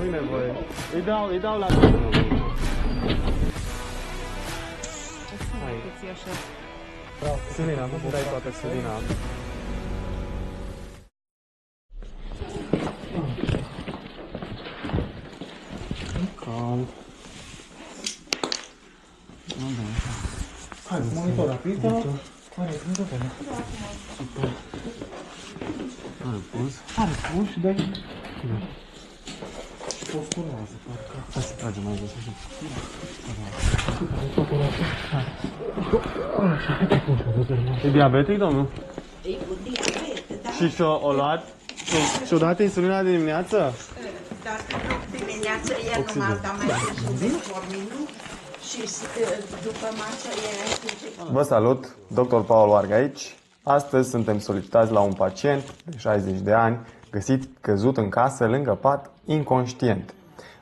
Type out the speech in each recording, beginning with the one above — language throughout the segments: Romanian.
Nu-i nevoie. Îi dau la domnul. Hai. Selina, nu dai toată Selina. Calm. Hai, monitor rapid. Hai, monitor. Super. Are puls. Are puls și dai... Da. Și posculează, parcă. Hai să tragem mai jos, așa. E diabetic, domnul? E cu diabet, da? Și și-o luat? Și-o dat insulina de dimineață? Dacă nu dimineața e numai, dar mai târziu de forminul și după masă e... Vă salut, dr. Paul Varga aici. Astăzi suntem solicitați la un pacient de 60 de ani, găsit căzut în casă, lângă pat, inconștient.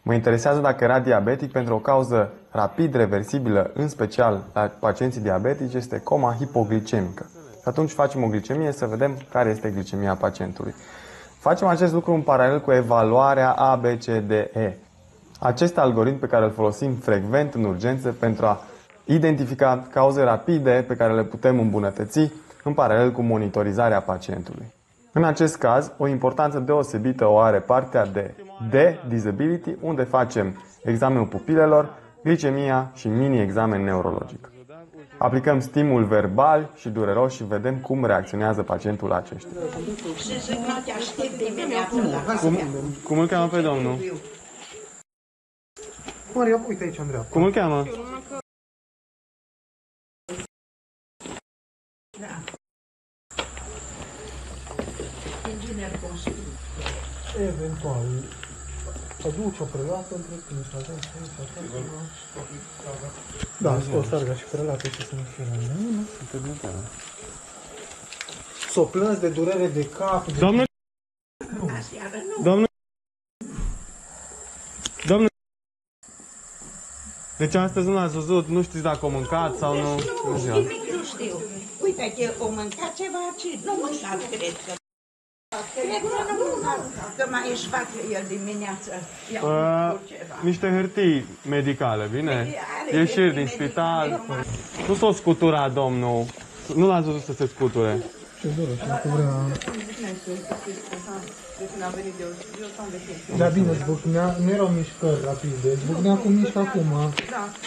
Mă interesează dacă era diabetic pentru o cauză rapid reversibilă, în special la pacienții diabetici, este coma hipoglicemică. Și atunci facem o glicemie să vedem care este glicemia pacientului. Facem acest lucru în paralel cu evaluarea ABCDE. Acest algoritm pe care îl folosim frecvent în urgență pentru a identifica cauze rapide pe care le putem îmbunătăți în paralel cu monitorizarea pacientului. În acest caz, o importanță deosebită o are partea de disability, unde facem examenul pupilelor, glicemia și mini-examen neurologic. Aplicăm stimul verbal și dureros și vedem cum reacționează pacientul la aceștia. Și zic, nu te aștept dimineața la casă. Cum îl cheamă pe domnul? Maria, uite aici, Andreea. Cum îl cheamă? Da. Inginer constructor. Eventual, aduci o prelată între tine și ajungi aici, așa. Da, o sarga și prelată și să nu fie la mine. S-o plâns de durere de cap. Domnul? Aseară nu. Domnul? Domnul? Deci astăzi nu l-ați văzut, nu știți dacă o mâncat sau nu? Nu, nimic nu știu. Uite că o mâncat ceva și nu mâncat, cred că. Cred că nu mâncat, că mai își face el dimineața. I-au făcut ceva. Niște hârtii medicale, bine? Are Ieșiri din hârtii spital. medicale. Nu s-o scutura, domnul. Nu l-ați văzut să se scuture. Ce doră, și dacă vrea... Da, bine, zbucnea, nu erau mișcări rapide, zbucnea cum mișcă acum.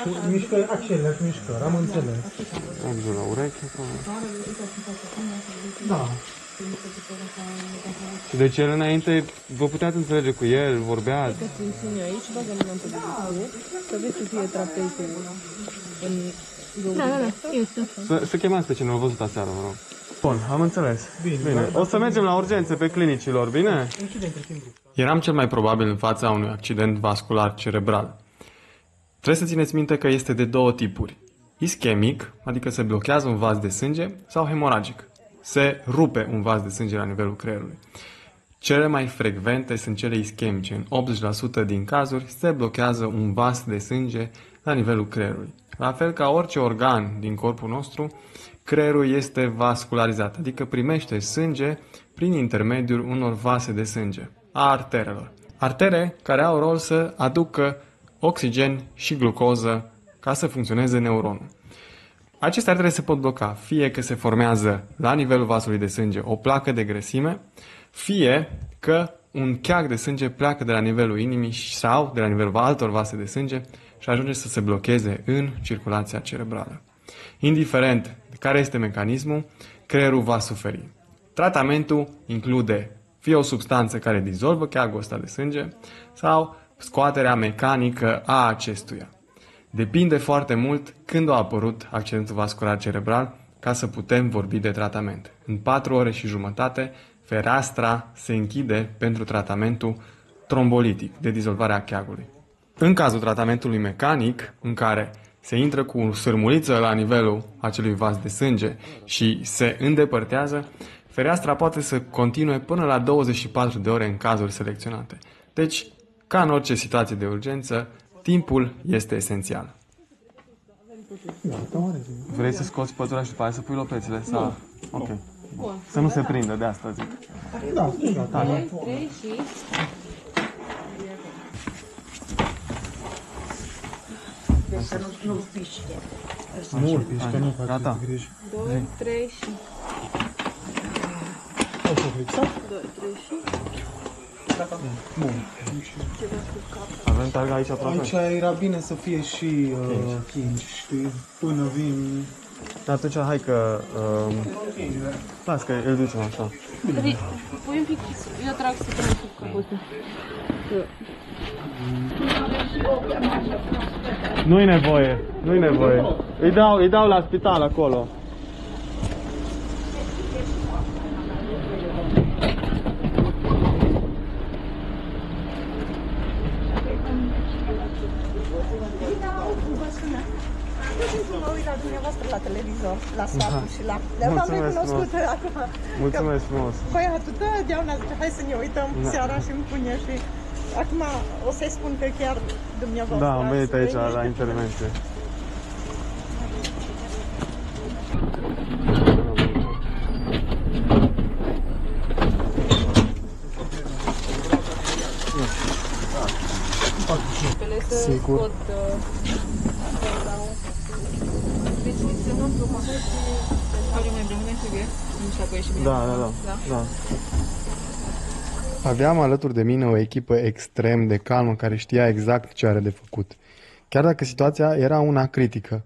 Cu mișcări, aceleași mișcări, am înțeles. Ajung la ureche. Da. Și deci el înainte, vă puteați înțelege cu el, vorbeați. Că țin ține aici, bagă mâna pe buzuție, să vezi să fie trapetul în Să chemați pe cine l-a văzut aseară, vă rog. Bun, am înțeles. Bine. O să mergem la urgențe pe clinicilor, bine? Eram cel mai probabil în fața unui accident vascular cerebral. Trebuie să țineți minte că este de două tipuri. Ischemic, adică se blochează un vas de sânge, sau hemoragic. Se rupe un vas de sânge la nivelul creierului. Cele mai frecvente sunt cele ischemice. În 80% din cazuri se blochează un vas de sânge la nivelul creierului. La fel ca orice organ din corpul nostru, creierul este vascularizat, adică primește sânge prin intermediul unor vase de sânge, a arterelor. Artere care au rol să aducă oxigen și glucoză ca să funcționeze neuronul. Aceste artere se pot bloca, fie că se formează la nivelul vasului de sânge o placă de grăsime, fie că un cheag de sânge pleacă de la nivelul inimii sau de la nivelul altor vase de sânge și ajunge să se blocheze în circulația cerebrală. Indiferent de care este mecanismul, creierul va suferi. Tratamentul include fie o substanță care dizolvă cheagul ăsta de sânge sau scoaterea mecanică a acestuia. Depinde foarte mult când a apărut accidentul vascular cerebral ca să putem vorbi de tratament. În 4 ore și jumătate, fereastra se închide pentru tratamentul trombolitic de dizolvare a cheagului. În cazul tratamentului mecanic, în care se intră cu o sârmuliță la nivelul acelui vas de sânge și se îndepărtează, fereastra poate să continue până la 24 de ore în cazuri selecționate. Deci, ca în orice situație de urgență, timpul este esențial. Vrei să scoți pătura și după aia să pui lopețile? Sau? Ok. Bun. Să nu se prindă, de asta zic. Da, da. 2, 3 și... să nu-l piște. Nu, piște, nu Gata. faceți griji. 2, 3 și... Au fost fixat? 2, 3 și... Bun. Avem targa aici aproape. Aici era bine să fie și 5, știi, până vin... Atunci hai că... Las că îl ducem așa. Pui un pic, eu trag să trag sub capotul. Nu-i nevoie, nu-i nevoie. Îi dau la spital acolo. Mă uit la dumneavoastră la televizor, la sfaturi și la... V-am Mulțumesc recunoscut frumos. acum. Mulțumesc frumos. Băiatul totdeauna zice, hai să ne uităm seara și îmi pune și... Acum o să-i spun că chiar dumneavoastră... Da, am venit ați aici venit. la intervenție. Sigur. Pot... Deci, să nu promoveți... mai bine trebuie. Nu știu dacă e și bine. Da. Aveam alături de mine o echipă extrem de calmă care știa exact ce are de făcut. Chiar dacă situația era una critică.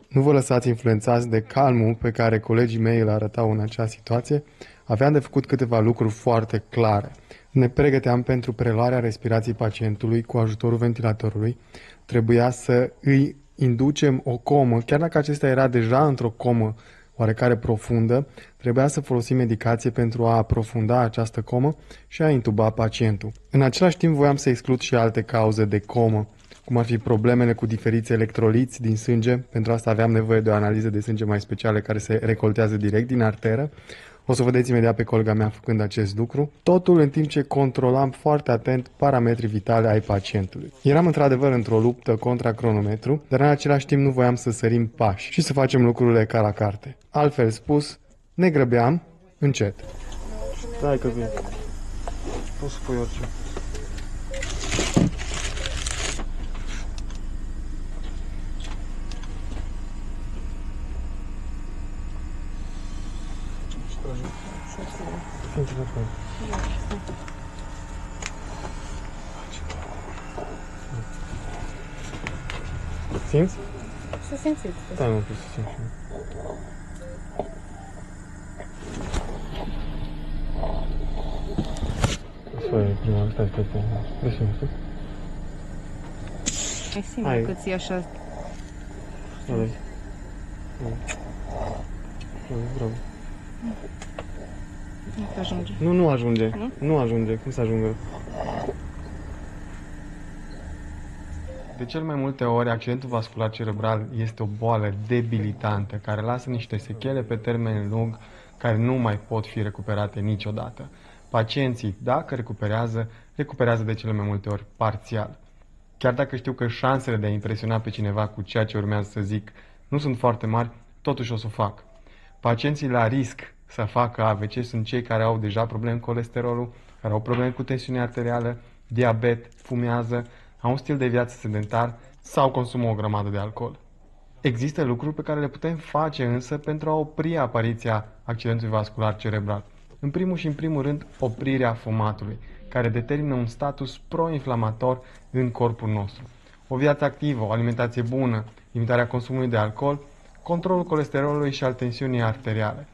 Nu vă lăsați influențați de calmul pe care colegii mei îl arătau în acea situație. Aveam de făcut câteva lucruri foarte clare. Ne pregăteam pentru preluarea respirației pacientului cu ajutorul ventilatorului. Trebuia să îi inducem o comă, chiar dacă acesta era deja într-o comă oarecare profundă, trebuia să folosim medicație pentru a aprofunda această comă și a intuba pacientul. În același timp voiam să exclud și alte cauze de comă, cum ar fi problemele cu diferiți electroliți din sânge. Pentru asta aveam nevoie de o analiză de sânge mai speciale care se recoltează direct din arteră. O să vedeți imediat pe colega mea făcând acest lucru. Totul în timp ce controlam foarte atent parametrii vitale ai pacientului. Eram într-adevăr într-o luptă contra cronometru, dar în același timp nu voiam să sărim pași și să facem lucrurile ca la carte. Altfel spus, ne grăbeam încet. Stai că vin. Poți să pui orice. Simți? Să simțiți. Stai mă, să simt și eu. Asta e prima, stai. Deci nu. Mai simplu cât ți așa. Ăla-i. Bravo. Nu ajunge. Nu ajunge. Nu ajunge. Cum să ajungă? De cel mai multe ori, accidentul vascular cerebral este o boală debilitantă care lasă niște sechele pe termen lung care nu mai pot fi recuperate niciodată. Pacienții, dacă recuperează de cele mai multe ori parțial. Chiar dacă știu că șansele de a impresiona pe cineva cu ceea ce urmează să zic nu sunt foarte mari, totuși o să o fac. Pacienții la risc să facă AVC sunt cei care au deja probleme cu colesterolul, care au probleme cu tensiunea arterială, diabet, fumează, au un stil de viață sedentar sau consumă o grămadă de alcool. Există lucruri pe care le putem face însă pentru a opri apariția accidentului vascular cerebral. În primul rând, oprirea fumatului, care determină un status pro-inflamator în corpul nostru. O viață activă, o alimentație bună, limitarea consumului de alcool, controlul colesterolului și al tensiunii arteriale.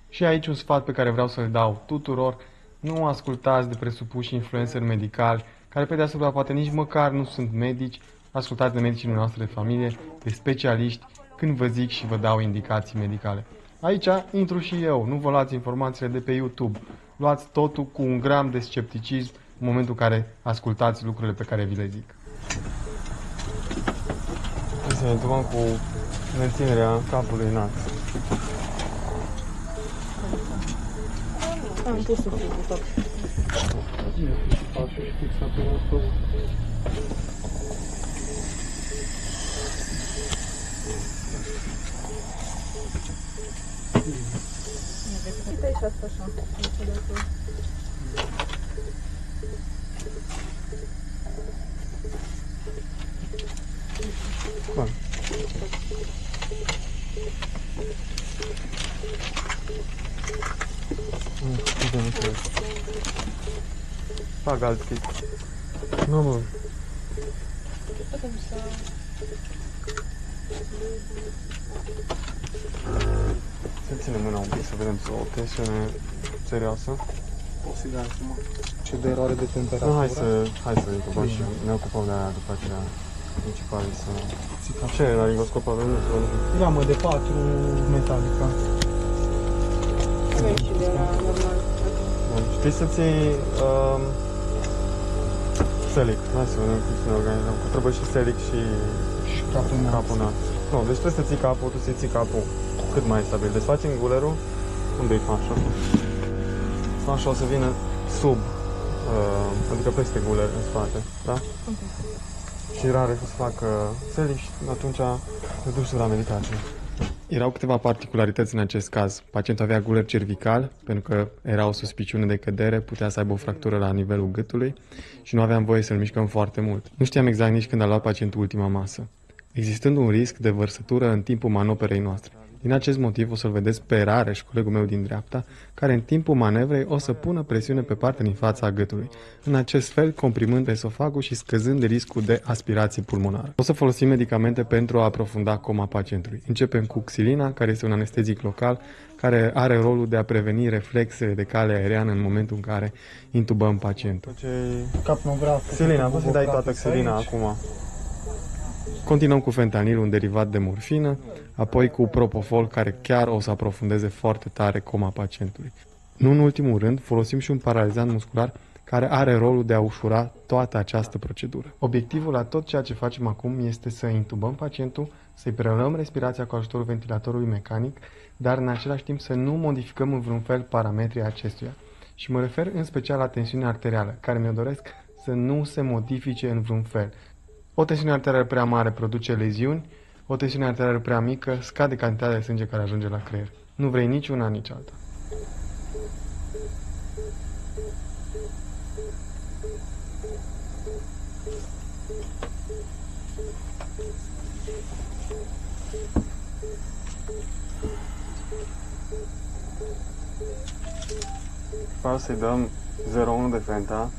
Și aici un sfat pe care vreau să-l dau tuturor: nu ascultați de presupuși influenceri medicali, care pe deasupra poate nici măcar nu sunt medici. Ascultați de medicii noastre de familie, de specialiști, când vă zic și vă dau indicații medicale. Aici intru și eu, nu vă luați informațiile de pe YouTube. Luați totul cu un gram de scepticism în momentul în care ascultați lucrurile pe care vi le zic. Să ne întâlnim cu menținerea capului înalt. Am pus-o cu tot. Uite aici asta așa. Bun. mulțumesc. Fac alt kit. Nu, bun. Să ținem mâna un pic să vedem o tensiune serioasă. Posibil acum. Ce de eroare de temperatură? Nu, hai să incubăm și ne ocupăm de aia după aceea. Principal e să... Ce e la rigoscop avem? Ramă de 4 metalică. Avem și de la normal. Bun, știi să ții selic. Hai să vedem cum să ne organizăm. Că trebuie și selic și capul înalt. Nu, deci trebuie să ții capul, tu să ții capul cât mai stabil. Deci facem gulerul, unde-i fașa? Fașa o să vină sub, adică peste guler în spate, da? Și rare să facă selic și atunci te duci la meditație. Erau câteva particularități în acest caz. Pacientul avea guler cervical, pentru că era o suspiciune de cădere, putea să aibă o fractură la nivelul gâtului și nu aveam voie să-l mișcăm foarte mult. Nu știam exact nici când a luat pacientul ultima masă, existând un risc de vărsătură în timpul manoperei noastre. Din acest motiv o să-l vedeți pe Rareș, colegul meu din dreapta, care în timpul manevrei o să pună presiune pe partea din fața gâtului, în acest fel comprimând esofagul și scăzând riscul de aspirație pulmonară. O să folosim medicamente pentru a aprofunda coma pacientului. Începem cu xilina, care este un anestezic local, care are rolul de a preveni reflexele de cale aeriană în momentul în care intubăm pacientul. Capnograf. Xilina, poți să dai toată xilina acum. Continuăm cu fentanil, un derivat de morfină, apoi cu propofol, care chiar o să aprofundeze foarte tare coma pacientului. Nu în ultimul rând, folosim și un paralizant muscular care are rolul de a ușura toată această procedură. Obiectivul la tot ceea ce facem acum este să intubăm pacientul, să-i preluăm respirația cu ajutorul ventilatorului mecanic, dar în același timp să nu modificăm în vreun fel parametrii acestuia. Și mă refer în special la tensiunea arterială, care mi-o doresc să nu se modifice în vreun fel. O tensiune arterială prea mare produce leziuni, o tensiune arterială prea mică scade cantitatea de sânge care ajunge la creier. Nu vrei nici una, nici alta. Vreau să-i dăm 0,1 de Fenta,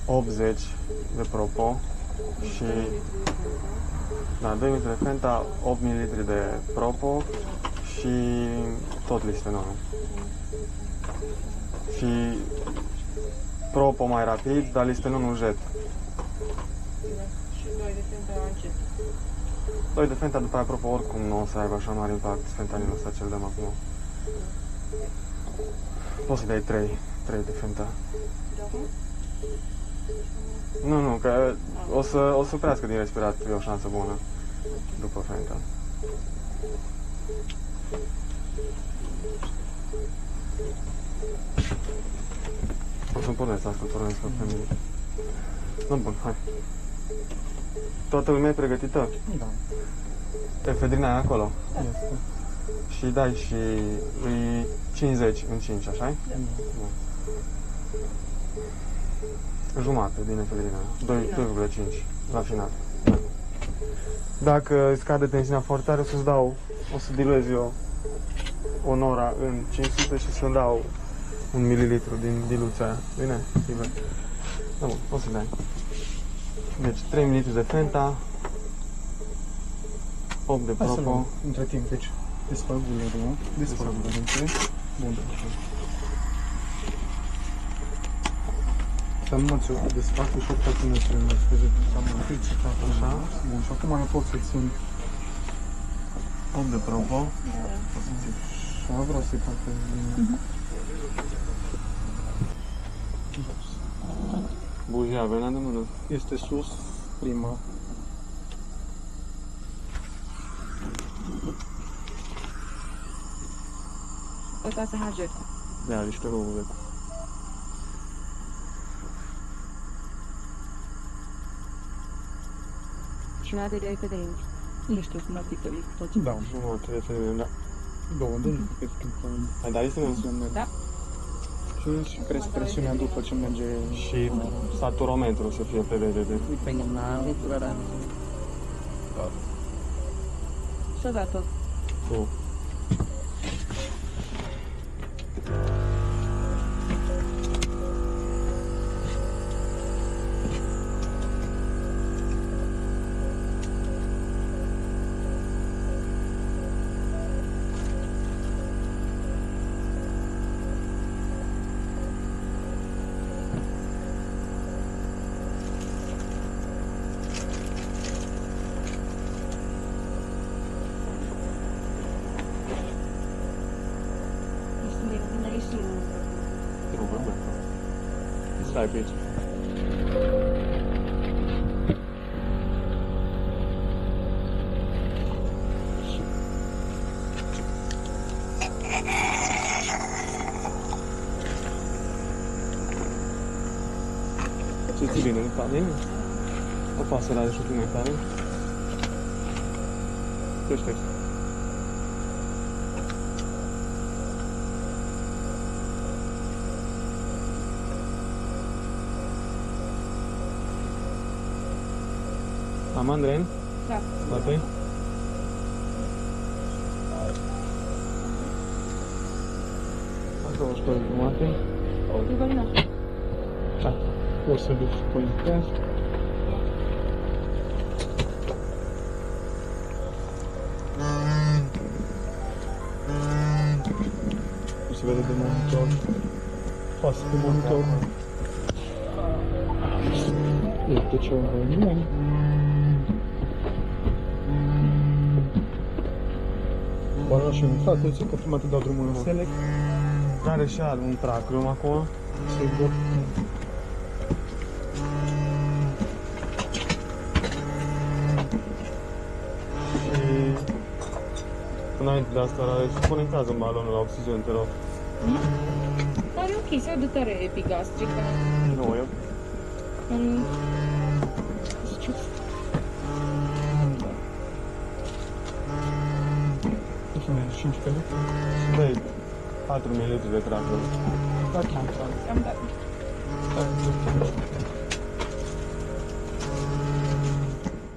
80 de Propo și 2 ml de Fenta, 8 ml de Propo și tot lisfenolul. Și Propo mai rapid, dar lisfenolul jet. Și 2 de Fenta încet. 2 de Fenta, după aia Propo oricum nu o să aibă așa mare impact fentanilul ăsta ce-l dăm acum. Poți să dai 3 de Fenta. Nu, că o să oprească din respirat, e o șansă bună după Fenta. O să-mi pornesc ascultorul să pe Nu, bun, hai. Toată lumea e pregătită? Da. Efedrina e acolo? Este. Și dai și îi 50 în 5, așa-i? Da. Jumate din efedrina, 2,5 la final. Da. Dacă scade tensiunea foarte tare, o să diluez eu o nora în 500 și să-mi dau 1 mililitru din diluția aia. Bine? Bine. Da, bun, o să dai. Deci 3 ml de Fenta, 8 de Propo. Între timp, deci desfac gulerul, desfac gulerul. Bun, să nu mă desfac ușor ca până să le scuze, am întâlnit și fac așa. Bun, și acum eu pot să țin 8 de Propo. Așa, vreau să-i fac pe Bujia, venea de mână. Este sus, prima. Ăsta se haget. Da, niște rouă. Și una de Efedrin. Nu știu cum aplică tot. Da, Nu, trebuie să ne da. două, de nu cred că Ai dat listă? Da. și crezi presiunea după ce merge Și saturometru să fie pe vedete. Și-o dat tot. Tu. Vabbè. Stai pe aici. Ce-ți bine, nu cade? O pasăre și tu mai tare? Ce aștepți? Am Andren? Da. Bate? Asta o școală jumate. O Duvalina. Da. O să duc pe interes. Nu se vede de monitor. Față de monitor. Uite ce avem. Bana și un frate, zice că prima te dau drumul în Select. Are și al un tracrum acum. Sigur. Și înainte de asta, conectează balonul la oxigen, te rog. Are ok, se aude tare epigastrică. Nu, eu. În... Nu sunt 5 pe litru. Dă-i 4 ml de tracrum. Da, chiar. Am dat.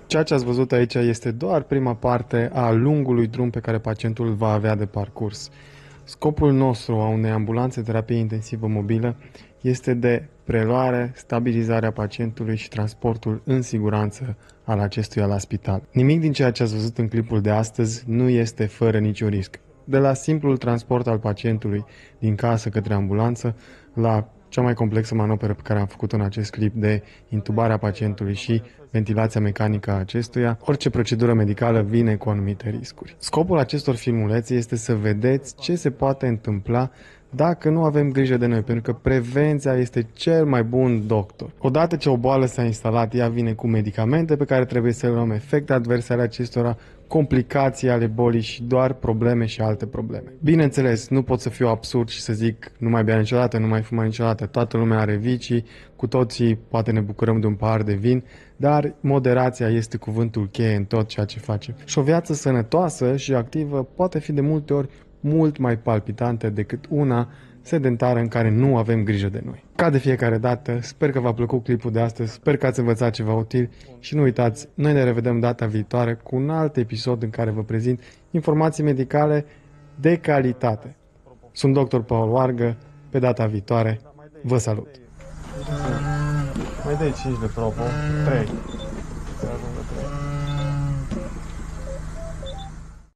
Ceea ce ați văzut aici este doar prima parte a lungului drum pe care pacientul îl va avea de parcurs. Scopul nostru a unei ambulanțe terapie intensivă mobilă este de preluare, stabilizarea pacientului și transportul în siguranță al acestuia la spital. Nimic din ceea ce ați văzut în clipul de astăzi nu este fără niciun risc. De la simplul transport al pacientului din casă către ambulanță, la cea mai complexă manoperă pe care am făcut-o în acest clip de intubarea pacientului și ventilația mecanică a acestuia, orice procedură medicală vine cu anumite riscuri. Scopul acestor filmulețe este să vedeți ce se poate întâmpla dacă nu avem grijă de noi, pentru că prevenția este cel mai bun doctor. Odată ce o boală s-a instalat, ea vine cu medicamente pe care trebuie să le luăm, efecte adverse ale acestora, complicații ale bolii și doar probleme și alte probleme. Bineînțeles, nu pot să fiu absurd și să zic nu mai bea niciodată, nu mai fuma niciodată, toată lumea are vicii, cu toții poate ne bucurăm de un pahar de vin, dar moderația este cuvântul cheie în tot ceea ce facem. Și o viață sănătoasă și activă poate fi de multe ori mult mai palpitantă decât una sedentară în care nu avem grijă de noi. Ca de fiecare dată, sper că v-a plăcut clipul de astăzi, sper că ați învățat ceva util și nu uitați, noi ne revedem data viitoare cu un alt episod în care vă prezint informații medicale de calitate. Sunt Dr. Paul Oargă, pe data viitoare, vă salut! Mai dai 5 de propo, 3.